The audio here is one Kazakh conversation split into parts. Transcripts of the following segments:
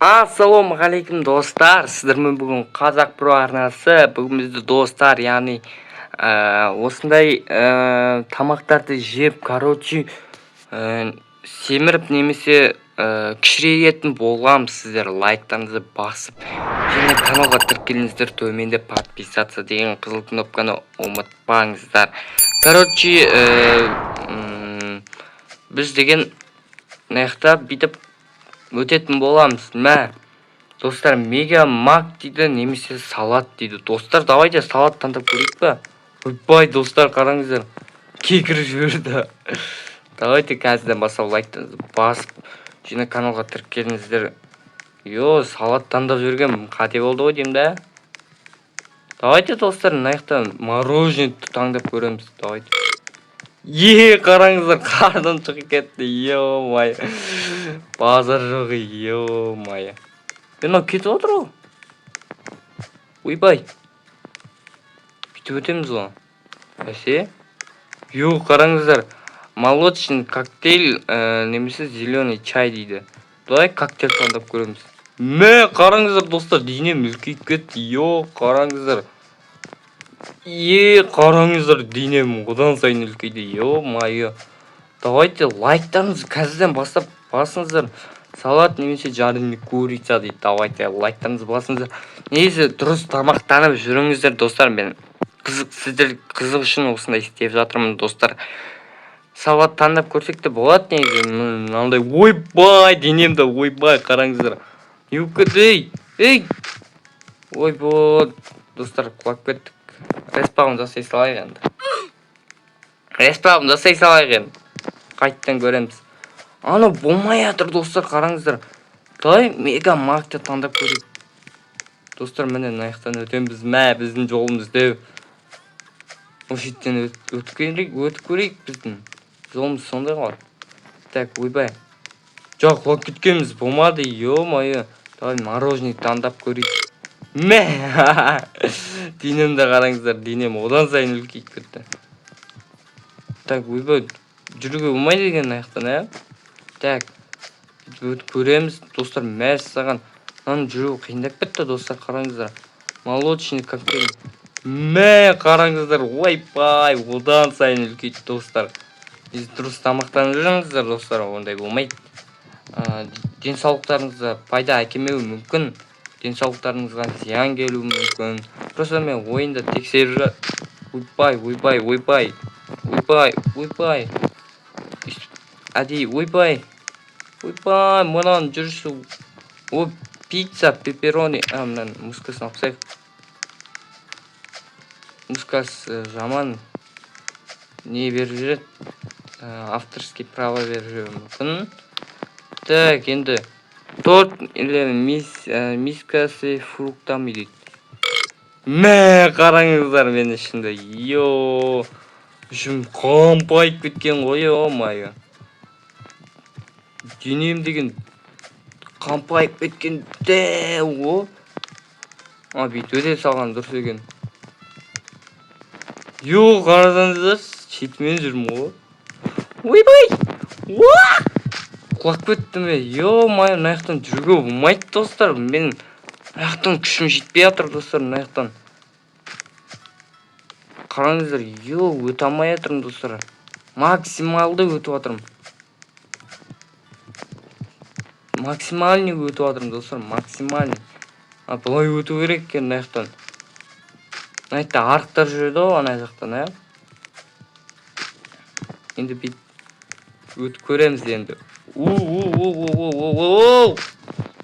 Ассалаумағалейкум достар, сіздермен бүгін Қазақ Про арнасы, бүгін бізді достар, яғни осындай тамақтарды жеп, семіріп немесе кішірейетін боламыз. Сіздер лайктарыңызды басып, және каналға тіркеліңіздер, төменде подписаться деген қызыл кнопканы ұмытпаңыздар. Біз деген наяқта бүйтіп өтетін боламыз. Достар, мега мак дейді, немесе салат дейді. Достар, давайте салат таңдап көрейік па? Ойбай, достар, қараңыздар, кекіріп жіберді. Давайте қазірден бастап лайктарыңызды басып, және каналға тіркеліңіздер. Салат таңдап жүрген қате болды ғой деймін да. Давайте достар, мынаяқтан мороженое таңдап көреміз. Давайте. Қараңыздар, қардан шығып кетті. Ё-май. Базар жоқ, ё-май. Мынау кетіп отыр ғой. Ойбай. Бүйтіп өтеміз ғой. Бәсе? Қараңыздар. Молочный коктейль, немесе зеленый чай дейді. Давай коктейль таңдап көреміз. Қараңыздар достар, денем үлкейіп кетті. Қараңыздар. Қараңыздар, денем одан сайын үлкейді. Ё-май. Давайте лайктарыңызды қазірден бастап басыңыздар. Салат немесе жареный курица дейді. Давайте лайктарыңызды басыңыздар. Несі дұрыс тамақтанып жүріңіздер достар. Мен сіздер қызық үшін осындай істеп жатырмын достар. Салат таңдап көрсек те болады негізі. Мынандай ойбай, денемді ойбай, қараңыздар. Не өкеді? Ойбай, достар, құлап кеттік. Респаун жасай салайық енді. Қайттан көреміз. Аны болмай атыр достар, қараңыздар. Давай мега макты таңдап көрейік. Достар, міне наяқтан өтеміз. Біздің жолымыз деу. Ошеттен өтіп көрейік біздің. Жолымыз сондай қалады. Так, ойбай. Жоқ, құлап кеткеніміз болмады. Ё-май. Давай мороженое таңдап көрейік. Денемді қараңыздар, денем одан сайын үлкейіп кетті. Так, ойбай. Жүруге болмайды деген наяқтан, Так, өтіп көреміз. Достар, саған. Жүру қиындап кетті, достар, қараңыздар. Молочный коктейль. Қараңыздар, ойбай, одан сайын үлкейді, достар. Дұрыс тамақтанып жүріңіздер, достар, ондай болмайды. Денсаулықтарыңызға пайда әкелмеуі мүмкін. Денсаулықтарыңызға зиян келуі мүмкін. Просто мен ойында тексеріп ойбай. Әдей, ойбай, мұнан жүрісі. Пицца, пепперони. Мұнан мұскасын ақсайық. Мұскас жаман не беріп жүреді? Авторский право беріп жүреді мүмкін. Так, енді торт мискасы фруктами дейді. Қараңыздар, мен ішінде. Үшім қампайып кеткен ғой, ё-май. Денем деген қампайып кеткен дәу ғой. Бүйтіп өте салған дұрыс екен. Қарасаңыздар, шетімен жүрмін ғой. Ойбай! Құлап кеттім, ё-май, мынаяқтан жүруге болмайды, достар. Мен мынаяқтан күшім жетпей жатыр, достар, мынаяқтан. Қараңыздар, өте алмай жатырмын, достар. Максималды өтіп жатырмын. Максимальный өтіп жатырмын, достар, максимальный. Бұлай өту керек екен мынаяқтан. Мынаяқта арықтар жүреді ғой, ана жақтан, Енді өтіп көреміз енді.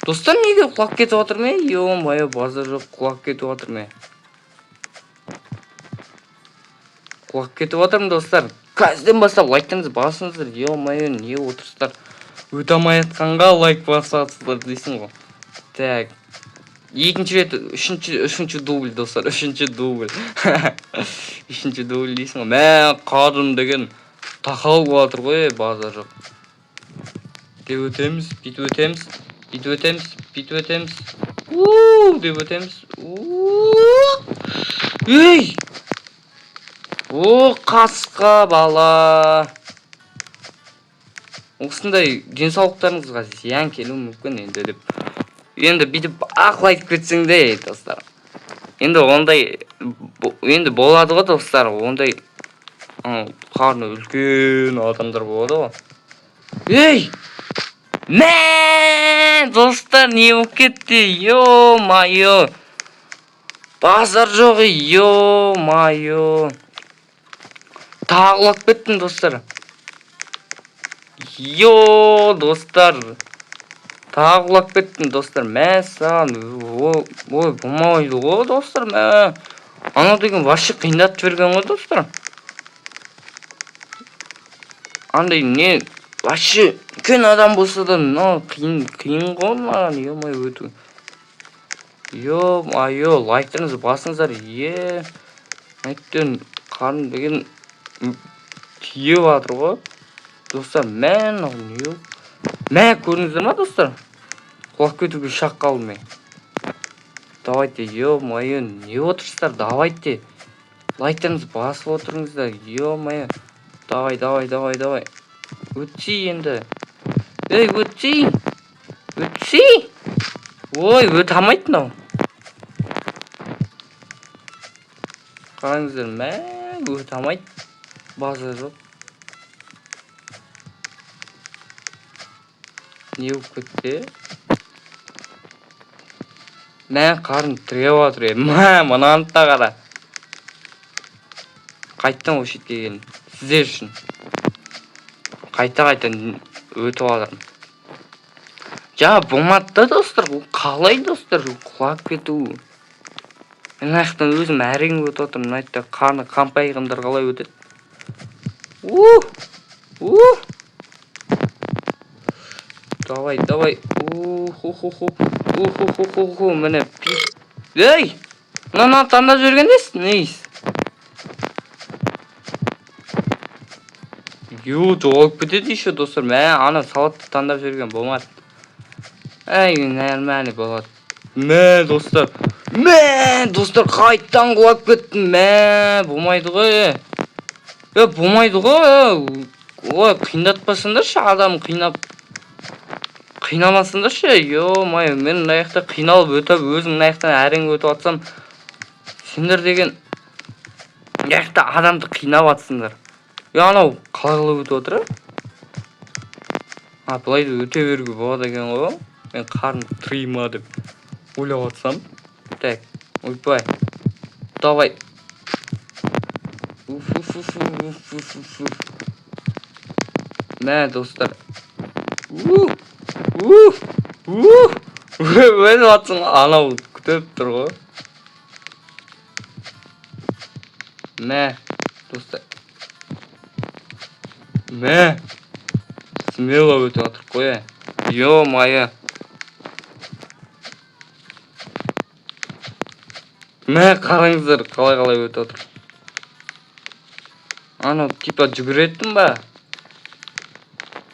Достар, неге құлап кетіп жатыр ме? Ё-май, базар жоқ, құлап кетіп жатыр ме? Құлап кетіп жатырмын, достар. Қазірден бастап лайктарыңызды басыңыздар. Ё-май, не отырсыздар? Өте алмай жатқанға лайк басасыздар дейсің ғой. Так. Екінші рет, үшінші дубль, достар, үшінші дубль. Үшінші дубль дейсің ғой. Қадым деген тақау батыр ғой, базар жоқ. Деп өтеміз, бүйтіп өтеміз. Деп өтеміз. Қасқа бала. Осындай денсаулықтарыңызға зиян келуі мүмкін енді деп енді бүйтіп ақыл айтып кетсең де достар. Енді ондай енді болады ғой достар, ондай қарны үлкен адамдар болады ғой. Ей! Мә, достар, не болып кетті? Ё-майо. Базар жоқ, ё-майо. Тағылап кеттім, достар. Достар. Тағылап кеттім, достар. Мә, саған. Ой, болмайды ғой, достар, мә. Ана деген вообще қиындатып жіберген ғой, достар. Андай не вообще үлкен адам болса да, қиын ғой маған, ё-майо өту. Ё-майо, лайктарыңызды басыңыздар. Әйттен қарным деген тиіп жатыр ғой. Достар, мә, көрдіңіздер ма, достар? Құлап кетуге шақ қалдым мен. Давайте, ё-майо, не отырсыздар? Давайте. Лайктарыңызды басып отырыңыздар. Ё-майо. Давай. Өтсей енді. Ей, өтсей. Ой, өте алмайды мынау. Қараңыздар, мә, өте алмайды. Базар жоқ. Не болып кетті? Мә, қарын тіреп жатыр. Мынаны да қара. Қайттан осы шетке келдім. Сіздер үшін. Қайта-қайта өтіп жатырмын. Жаңа болмады да, достар. Қалай, достар? Құлап кету. Мен аяқтан өзім әрең өтіп отырмын. Айтты қарны қампайғандар қалай өтеді? Давай. Міне пип. Ей! Мынаны таңдап жүрген нейсіз? Жоғалып кетеді еще, достар. Мә, ана салатты таңдап жүрген болмады. Ей, нормально болады. Мә, достар. Қайттан құлап кеттім. Мә, болмайды ғой. Болмайды ғой. Ой, қиындатпасыңдаршы, адам қинамасыңдаршы. Ё-майо, мен мына жақта қиналып өтіп, өзім мына жақтан әрең өтіп атсам, сендер деген мына жақта адамды қинап атсыңдар. Анау қалай өтіп отыр? Былай да өте беруге болады екен ғой. Мен қарным тыйма деп ойлап атсам. Так, ойбай. Давай. Мә, достар. Өз атсың, анау күтіп тұр ғой. Мә, достар. Мә, смело өтіп атыр қой. Ё-майо. Мә, қараңыздар, қалай өтіп отыр. Анау типа жүгіреттім ба?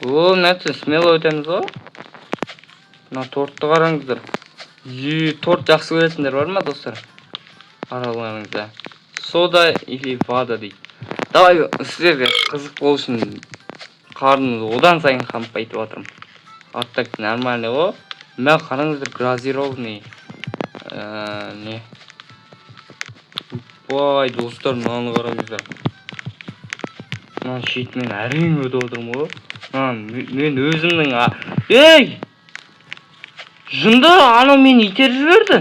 Нәрсе, смело өтеміз ғой. Мына тортты қараңыздар. Торт жақсы көретіндер бар ма, достар? Араларыңызда. Сода или вода дейді. Давай, сіздерге қызық болсын. Қарнымыз одан сайын қампайтып жатырмын. Аттак нормально ғой. Мә, қараңыздар, газированный. Не? Бай, достар, мынаны қараңыздар. Мына шетмен әрең өтіп отырмын ғой. Мен өзімнің... Ей! Жынды, анау мені итеріп жіберді.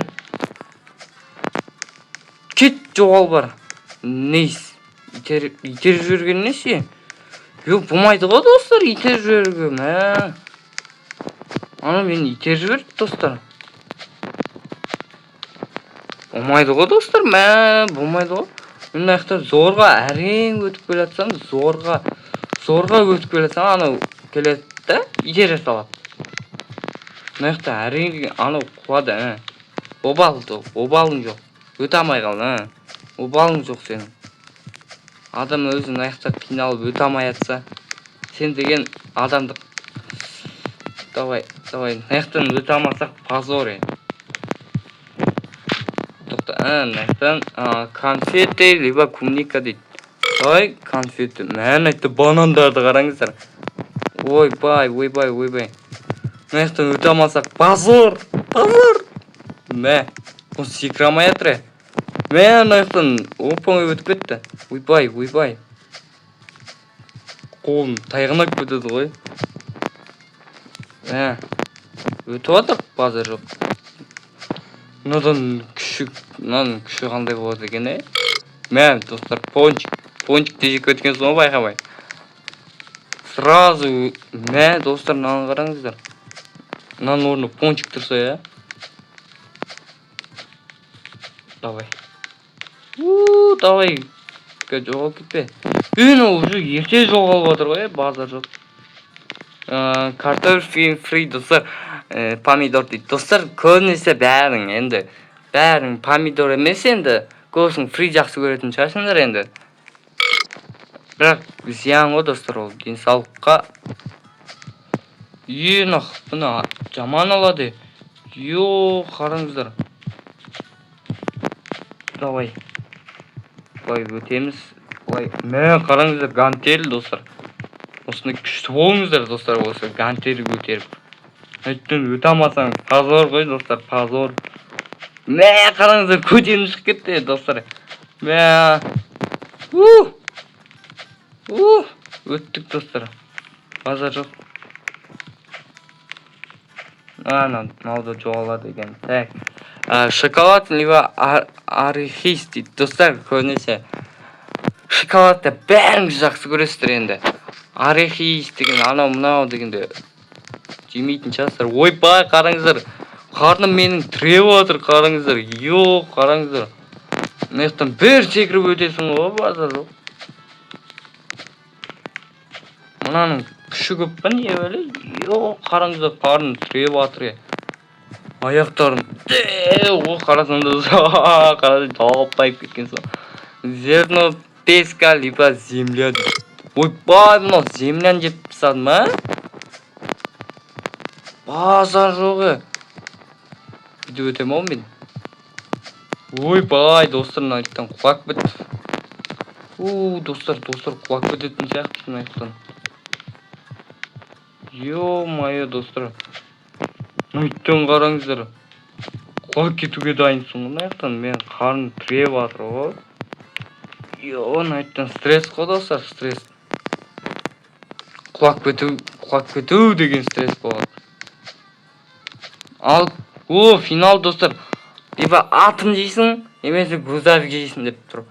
Кет, жоғал бар. Нейс. Итеріп жіберген несі? Болмайды ғой, достар, итеріп жіберген. Анау мені итеріп жіберді, достар. Болмайды ғой, достар, болмайды ғой. Мен аяқта зорға әрең өтіп келе жатсам, зорға өтіп келе жатсам, анау келеді да, итере салады. Мен аяқта әрең анау құлады. Обалың жоқ. Өте алмай қалды. Обалың жоқ сенің. Адам өзінің аяқта қиналып өте алмай жатса, сен деген адамдық. Давай. Аяқтан өте алмасақ позор. Конфеты, либо клубника дейді. Давай, конфеты. Мен айтты банандарды қараңыздар. Ойбай. Мына жақтан өте алмасақ позор. Базар. Мә. Ол секірамай жатыр. Мә, ана оп-оңай өтіп кетті. Ойбай. Қолым тайғанап кетеді ғой. Мә. Өтіп жатыр, базар жоқ. Мынадан күші қандай болады екен, Мә, достар, пончик тежек өткен соң байқамай. Сразу, мә, достар, мынаны қараңыздар. Мынаның орнына пончик тұрса, Давай. Давай. Жоғалып кетпе. Уже ерте жоғалып отыр ғой, базар жоқ. Картофель фри, достар. Помидор дейді. Достар, көбінесе бәрің помидор емес енді. Көбісің фри жақсы көретін шығарсыңдар енді. Бірақ зиян ғой, достар, ол денсаулыққа. Бұны жаман алады. Қараңыздар. Давай. Өтеміз. Мә, қараңыздар, гантель, достар. Осыны күшті болыңыздар, достар, осы гантель көтеріп. Өттен өте алмасаң, позор ғой, достар, позор. Мә, қараңыздар, көтерім шығып кетті, достар. Мә. Өттік, достар. Базар жоқ. Мынауды жоғалады екен. Так. Шоколад либо арахис дейді, достар, көбінесе. Шоколадты бәріңіз жақсы көресіздер енді. Арахис деген, мынау дегенде жемейтін шығарсыздар. Ойбай, қараңыздар. Қарным менің тіреп отыр, қараңыздар. Қараңыздар. Мынаяқтан бір секіріп өтесің ғой, базар жоқ. Мынаның күші көп па не өлі? Қараңыздар, қарным тіреп отыр. Аяқтарын қарасаңда қарасың талғап тайып кеткен соң. Зерно песка либо земля. Ойбай, мынау землян жеп тастады ма? Базар жоғы. Бүйтіп өтем ау мен. Ойбай, достар, мынаяқтан құлап бітті. Достар, құлап бітетін сияқты мынаяқтан. Ё-майо, достар. Мынаяқтан қараңыздар. Құлап кетуге дайынсың мынаяқтан. Мен қарным тіреп жатыр ғой. Мынаяқтан стресс қой, достар, стресс. Құлап кету деген стресс болады. Ал, финал, достар. Либо атом жейсің, немесе грузовик жейсің деп тұр.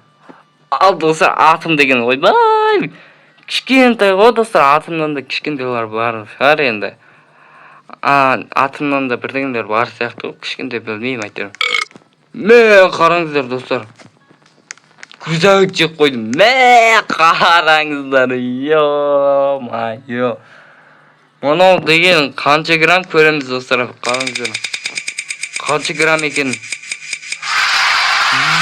Ал, достар, атом деген ойбай. Кішкентай ғой, достар, атомнан да кішкентайлар бар шығар енді. Атомнан да бірдеңдер бар сияқты, кішкентай білмеймін әйтеуір. Мә, қараңыздар, достар. Грузовик жеп қойдым. Мә, қараңыздар. Ё-майо. Мынау деген қанша грамм көреміз, достар, қараңыздар. Қанша грамм екен?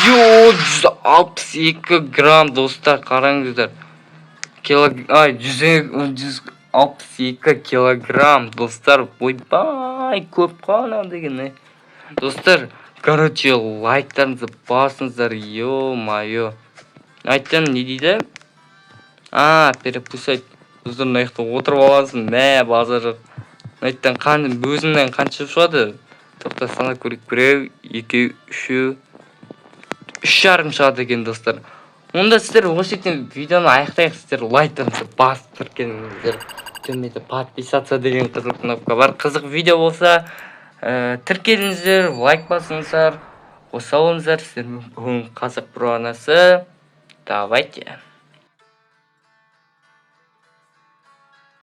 162 грамм, достар, қараңыздар. 162 килограмм, достар. Ойбай, көп қана деген. Достар, короче, лайктарыңызды басыңыздар. Ё-майо. Айттым, не дейді? Переписать. Достар, мынаяқта отырып аласың. Мә, базар жоқ. Айттым, өзімнен қанша шығады? Тоқта санап көрейік. 1, 2, 3, 3,5 шығады екен, достар. Онда сіздер осы жерден видеоны аяқтайық. Сіздер лайктарыңызды басып тіркеліңіздер. Төменде подписаться деген қызыл кнопка бар. Қызық видео болса, тіркеліңіздер, лайк басыңыздар. Қоса болыңыздар. Сіздермен бүгін қазақ про арнасы. Давайте.